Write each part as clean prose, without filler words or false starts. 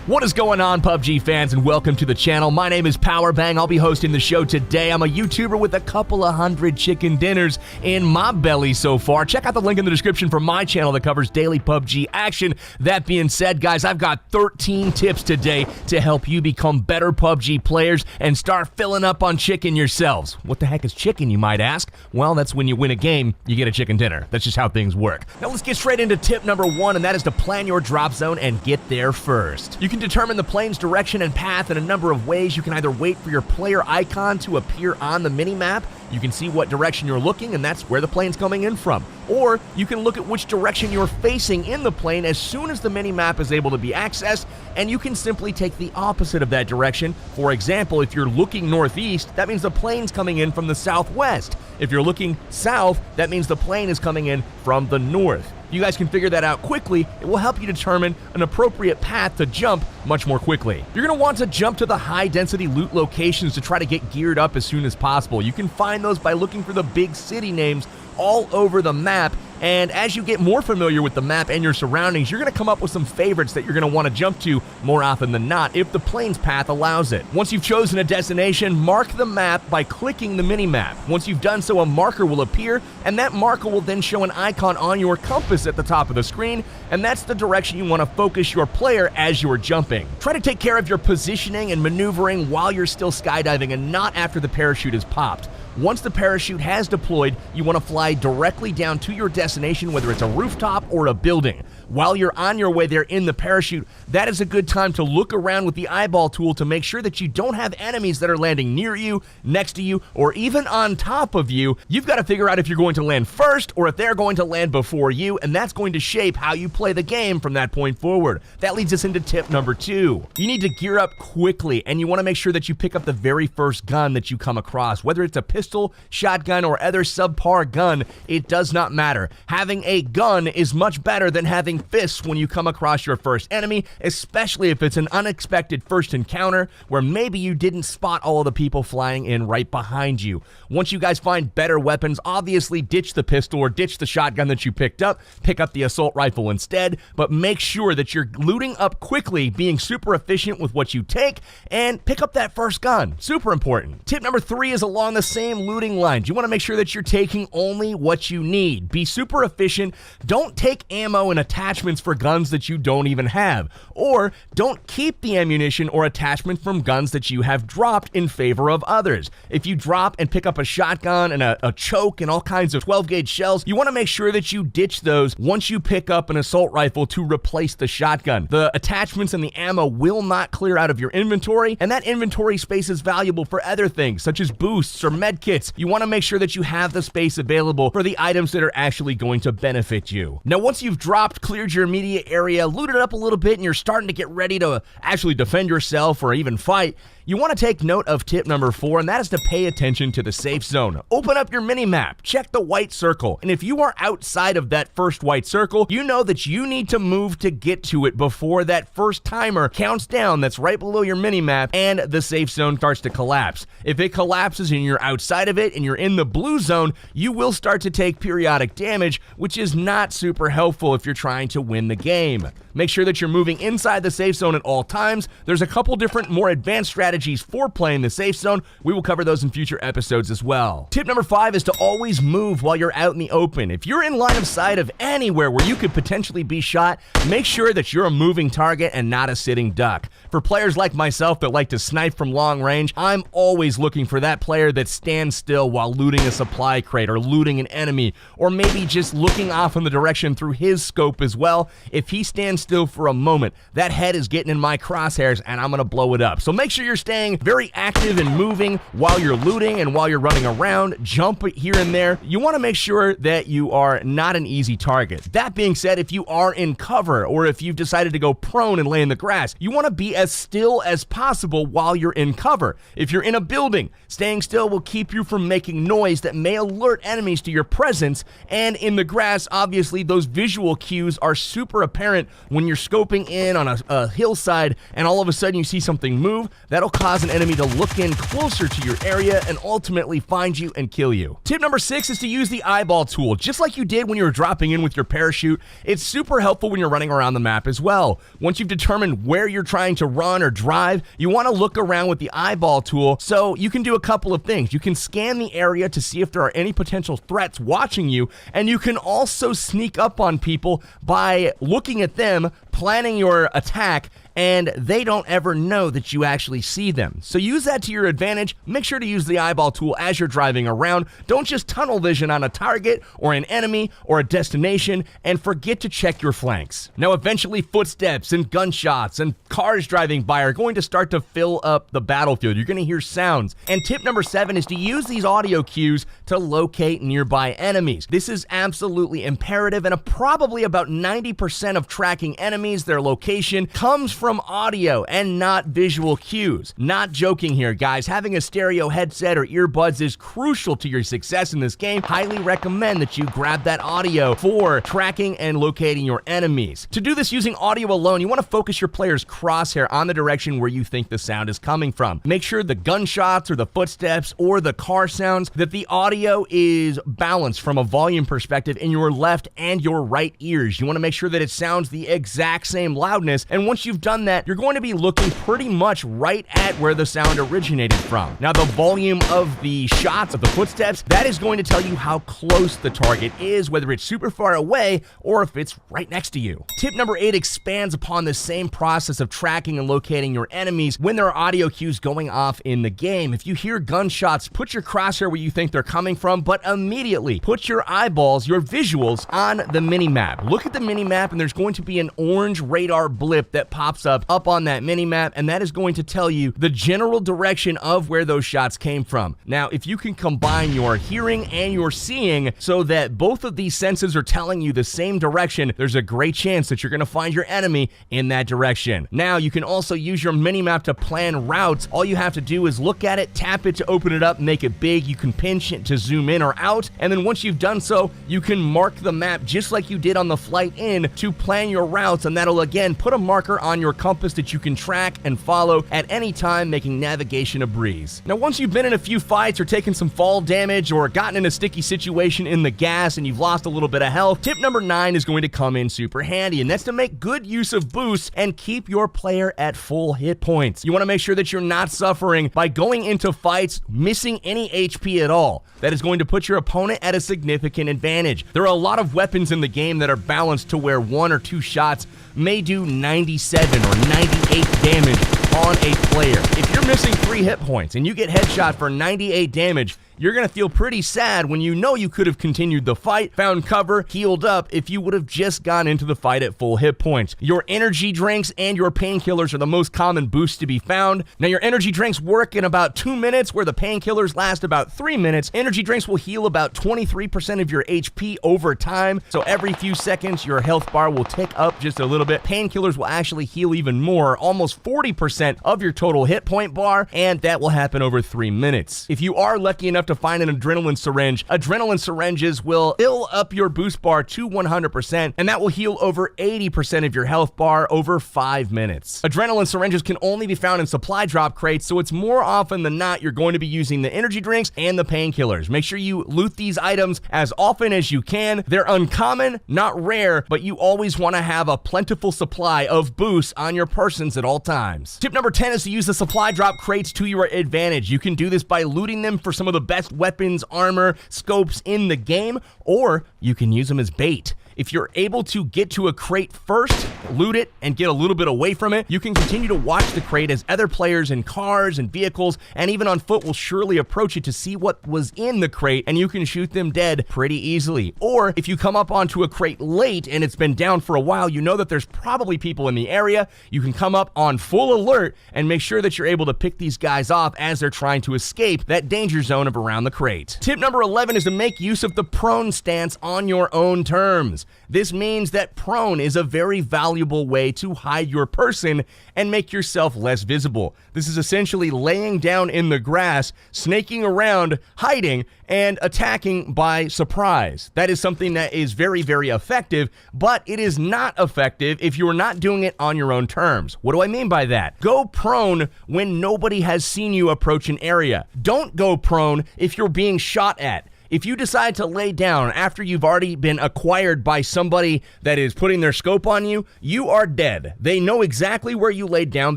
What is going on, PUBG fans, and welcome to the channel. My name is Powerbang. I'll be hosting the show today. I'm a YouTuber with a couple of hundred chicken dinners in my belly so far. Check out the link in the description for my channel that covers daily PUBG action. That being said, guys, I've got 13 tips today to help you become better PUBG players and start filling up on chicken yourselves. What the heck is chicken, you might ask? Well, that's when you win a game, you get a chicken dinner. That's just how things work. Now let's get straight into tip number 1, and that is to plan your drop zone and get there first. You can determine the plane's direction and path in a number of ways. You can either wait for your player icon to appear on the mini-map. You can see what direction you're looking, and that's where the plane's coming in from. Or you can look at which direction you're facing in the plane as soon as the mini-map is able to be accessed, and you can simply take the opposite of that direction. For example, if you're looking northeast, that means the plane's coming in from the southwest. If you're looking south, that means the plane is coming in from the north. You guys can figure that out quickly. It will help you determine an appropriate path to jump much more quickly. You're going to want to jump to the high-density loot locations to try to get geared up as soon as possible. You can find those by looking for the big city names all over the map, and as you get more familiar with the map and your surroundings, you're going to come up with some favorites that you're going to want to jump to more often than not if the plane's path allows it. Once you've chosen a destination, mark the map by clicking the mini-map. Once you've done so, a marker will appear, and that marker will then show an icon on your compass at the top of the screen, and that's the direction you want to focus your player as you're jumping. Try to take care of your positioning and maneuvering while you're still skydiving and not after the parachute is popped. Once the parachute has deployed, you want to fly directly down to your destination, whether it's a rooftop or a building. While you're on your way there in the parachute, that is a good time to look around with the eyeball tool to make sure that you don't have enemies that are landing near you, next to you, or even on top of you. You've got to figure out if you're going to land first or if they're going to land before you, and that's going to shape how you play the game from that point forward. That leads us into tip number 2. You need to gear up quickly, and you want to make sure that you pick up the very first gun that you come across. Whether it's a pistol, shotgun, or other subpar gun, it does not matter. Having a gun is much better than having fists when you come across your first enemy, especially if it's an unexpected first encounter where maybe you didn't spot all of the people flying in right behind you. Once you guys find better weapons, obviously ditch the pistol or ditch the shotgun that you picked up, pick up the assault rifle instead, but make sure that you're looting up quickly, being super efficient with what you take, and pick up that first gun. Super important. Tip number 3 is along the same looting lines. You want to make sure that you're taking only what you need. Be super efficient. Don't take ammo and attachments for guns that you don't even have, or don't keep the ammunition or attachment from guns that you have dropped in favor of others. If you drop and pick up a shotgun and a choke and all kinds of 12-gauge shells, you want to make sure that you ditch those once you pick up an assault rifle to replace the shotgun. The attachments and the ammo will not clear out of your inventory, and that inventory space is valuable for other things such as boosts or medkits. You want to make sure that you have the space available for the items that are actually going to benefit you. Now, once you've dropped, cleared your immediate area, looted up a little bit, and you're starting to get ready to actually defend yourself or even fight, you want to take note of tip number 4, and that is to pay attention to the safe zone. Open up your mini-map, check the white circle, and if you are outside of that first white circle, you know that you need to move to get to it before that first timer counts down that's right below your mini-map and the safe zone starts to collapse. If it collapses and you're outside of it and you're in the blue zone, you will start to take periodic damage, which is not super helpful if you're trying to win the game. Make sure that you're moving inside the safe zone at all times. There's a couple different more advanced strategies for playing the safe zone. We will cover those in future episodes as well. Tip number 5 is to always move while you're out in the open. If you're in line of sight of anywhere where you could potentially be shot, make sure that you're a moving target and not a sitting duck. For players like myself that like to snipe from long range, I'm always looking for that player that stands still while looting a supply crate or looting an enemy, or maybe just looking off in the direction through his scope as well. If he stands still for a moment, that head is getting in my crosshairs and I'm gonna blow it up. So make sure you're staying very active and moving while you're looting and while you're running around. Jump here and there. You want to make sure that you are not an easy target. That being said, if you are in cover or if you've decided to go prone and lay in the grass, you want to be as still as possible while you're in cover. If you're in a building, staying still will keep you from making noise that may alert enemies to your presence, and in the grass, obviously, those visual cues are super apparent when you're scoping in on a hillside and all of a sudden you see something move. That'll cause an enemy to look in closer to your area and ultimately find you and kill you. Tip number 6 is to use the eyeball tool. Just like you did when you were dropping in with your parachute, it's super helpful when you're running around the map as well. Once you've determined where you're trying to run or drive, you want to look around with the eyeball tool so you can do a couple of things. You can scan the area to see if there are any potential threats watching you, and you can also sneak up on people by looking at them, planning your attack, and they don't ever know that you actually see them. So use that to your advantage. Make sure to use the eyeball tool as you're driving around. Don't just tunnel vision on a target or an enemy or a destination, and forget to check your flanks. Now, eventually footsteps and gunshots and cars driving by are going to start to fill up the battlefield. You're going to hear sounds. And tip number 7 is to use these audio cues to locate nearby enemies. This is absolutely imperative, and probably about 90% of tracking enemies, their location, comes from audio and not visual cues. Not joking here, guys. Having a stereo headset or earbuds is crucial to your success in this game. Highly recommend that you grab that audio for tracking and locating your enemies. To do this using audio alone, you want to focus your player's crosshair on the direction where you think the sound is coming from. Make sure the gunshots or the footsteps or the car sounds, that the audio is balanced from a volume perspective in your left and your right ears. You want to make sure that it sounds the exact same loudness, and once you've done that, you're going to be looking pretty much right at where the sound originated from. Now, the volume of the shots, of the footsteps, that is going to tell you how close the target is, whether it's super far away or if it's right next to you. Tip number 8 expands upon the same process of tracking and locating your enemies when there are audio cues going off in the game. If you hear gunshots, put your crosshair where you think they're coming from, but immediately put your eyeballs, your visuals, on the minimap. Look at the minimap, and there's going to be an orange radar blip that pops up on that minimap, and that is going to tell you the general direction of where those shots came from. Now, if you can combine your hearing and your seeing so that both of these senses are telling you the same direction, there's a great chance that you're going to find your enemy in that direction. Now, you can also use your minimap to plan routes. All you have to do is look at it, tap it to open it up, make it big. You can pinch it to zoom in or out, and then once you've done so, you can mark the map just like you did on the flight in to plan your routes, and that'll again put a marker on your compass that you can track and follow at any time, making navigation a breeze. Now, once you've been in a few fights or taken some fall damage or gotten in a sticky situation in the gas and you've lost a little bit of health, tip number 9 is going to come in super handy, and that's to make good use of boosts and keep your player at full hit points. You want to make sure that you're not suffering by going into fights missing any HP at all. That is going to put your opponent at a significant advantage. There are a lot of weapons in the game that are balanced to where 1 or 2 shots may do 97 or 98 damage on a player. If you're missing 3 hit points and you get headshot for 98 damage, you're going to feel pretty sad when you know you could have continued the fight, found cover, healed up if you would have just gone into the fight at full hit points. Your energy drinks and your painkillers are the most common boosts to be found. Now, your energy drinks work in about 2 minutes, where the painkillers last about 3 minutes. Energy drinks will heal about 23% of your HP over time, so every few seconds your health bar will tick up just a little bit. Painkillers will actually heal even more, almost 40% of your total hit point bar, and that will happen over 3 minutes. If you are lucky enough to find an adrenaline syringes will fill up your boost bar to 100%, and that will heal over 80% of your health bar over 5 minutes. Adrenaline syringes can only be found in supply drop crates, so it's more often than not you're going to be using the energy drinks and the painkillers. Make sure you loot these items as often as you can. They're uncommon, not rare, but you always want to have a plentiful supply of boosts on your persons at all times. Tip number 10 is to use the supply drop crates to your advantage. You can do this by looting them for some of the best weapons, armor, scopes in the game, or you can use them as bait. If you're able to get to a crate first, loot it, and get a little bit away from it, you can continue to watch the crate as other players in cars and vehicles and even on foot will surely approach it to see what was in the crate, and you can shoot them dead pretty easily. Or if you come up onto a crate late and it's been down for a while, you know that there's probably people in the area. You can come up on full alert and make sure that you're able to pick these guys off as they're trying to escape that danger zone of around the crate. Tip number 11 is to make use of the prone stance on your own terms. rounds. This means that prone is a very valuable way to hide your person and make yourself less visible. This is essentially laying down in the grass, snaking around, hiding, and attacking by surprise. That is something that is very, very effective, but it is not effective if you're not doing it on your own terms. What do I mean by that? Go prone when nobody has seen you approach an area. Don't go prone if you're being shot at. If you decide to lay down after you've already been acquired by somebody that is putting their scope on you, you are dead. They know exactly where you laid down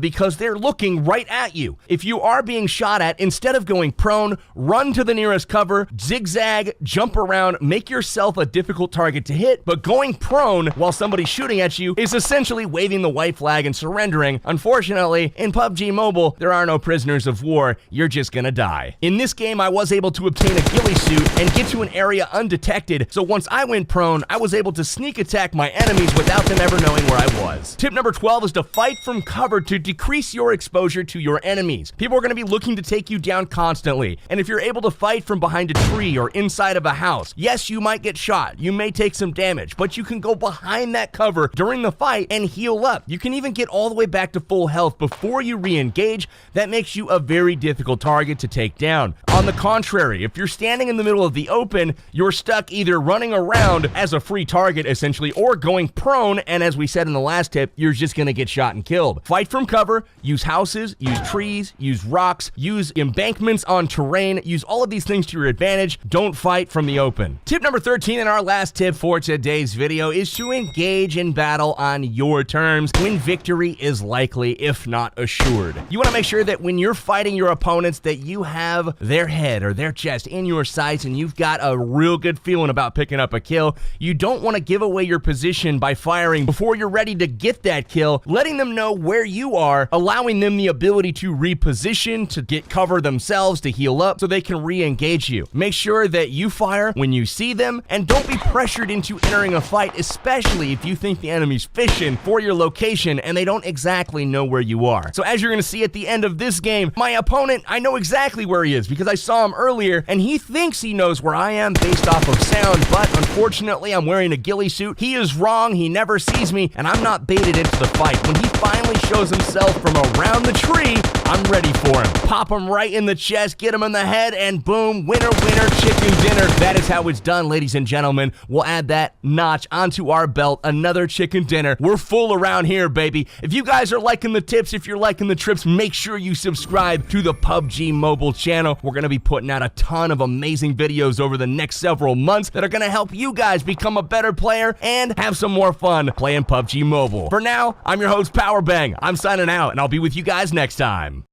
because they're looking right at you. If you are being shot at, instead of going prone, run to the nearest cover, zigzag, jump around, make yourself a difficult target to hit, but going prone while somebody's shooting at you is essentially waving the white flag and surrendering. Unfortunately, in PUBG Mobile, there are no prisoners of war. You're just gonna die. In this game, I was able to obtain a ghillie suit and get to an area undetected, so once I went prone, I was able to sneak attack my enemies without them ever knowing where I was. Tip number 12 is to fight from cover to decrease your exposure to your enemies. People are going to be looking to take you down constantly, and if you're able to fight from behind a tree or inside of a house, yes, you might get shot, you may take some damage, but you can go behind that cover during the fight and heal up. You can even get all the way back to full health before you re-engage. That makes you a very difficult target to take down. On the contrary, if you're standing in the middle of the open, you're stuck either running around as a free target essentially or going prone, and as we said in the last tip, you're just gonna get shot and killed. Fight from cover, use houses, use trees, use rocks, use embankments on terrain, use all of these things to your advantage. Don't fight from the open. Tip number 13 and our last tip for today's video is to engage in battle on your terms when victory is likely, if not assured. You want to make sure that when you're fighting your opponents that you have their head or their chest in your sights and you've got a real good feeling about picking up a kill. You don't want to give away your position by firing before you're ready to get that kill, letting them know where you are, allowing them the ability to reposition, to get cover themselves, to heal up so they can re-engage you. Make sure that you fire when you see them and don't be pressured into entering a fight, especially if you think the enemy's fishing for your location and they don't exactly know where you are. So as you're going to see at the end of this game, my opponent, I know exactly where he is because I saw him earlier and he thinks he knows where I am based off of sound, but unfortunately I'm wearing a ghillie suit. He is wrong, he never sees me, and I'm not baited into the fight. When he finally shows himself from around the tree, I'm ready for him. Pop him right in the chest, get him in the head, and boom, winner, winner, chicken dinner. That is how it's done, ladies and gentlemen. We'll add that notch onto our belt, another chicken dinner. We're full around here, baby. If you guys are liking the tips, if you're liking the trips, make sure you subscribe to the PUBG Mobile channel. We're gonna be putting out a ton of amazing videos over the next several months that are gonna help you guys become a better player and have some more fun playing PUBG Mobile. For now, I'm your host, Powerbang. I'm signing out, and I'll be with you guys next time.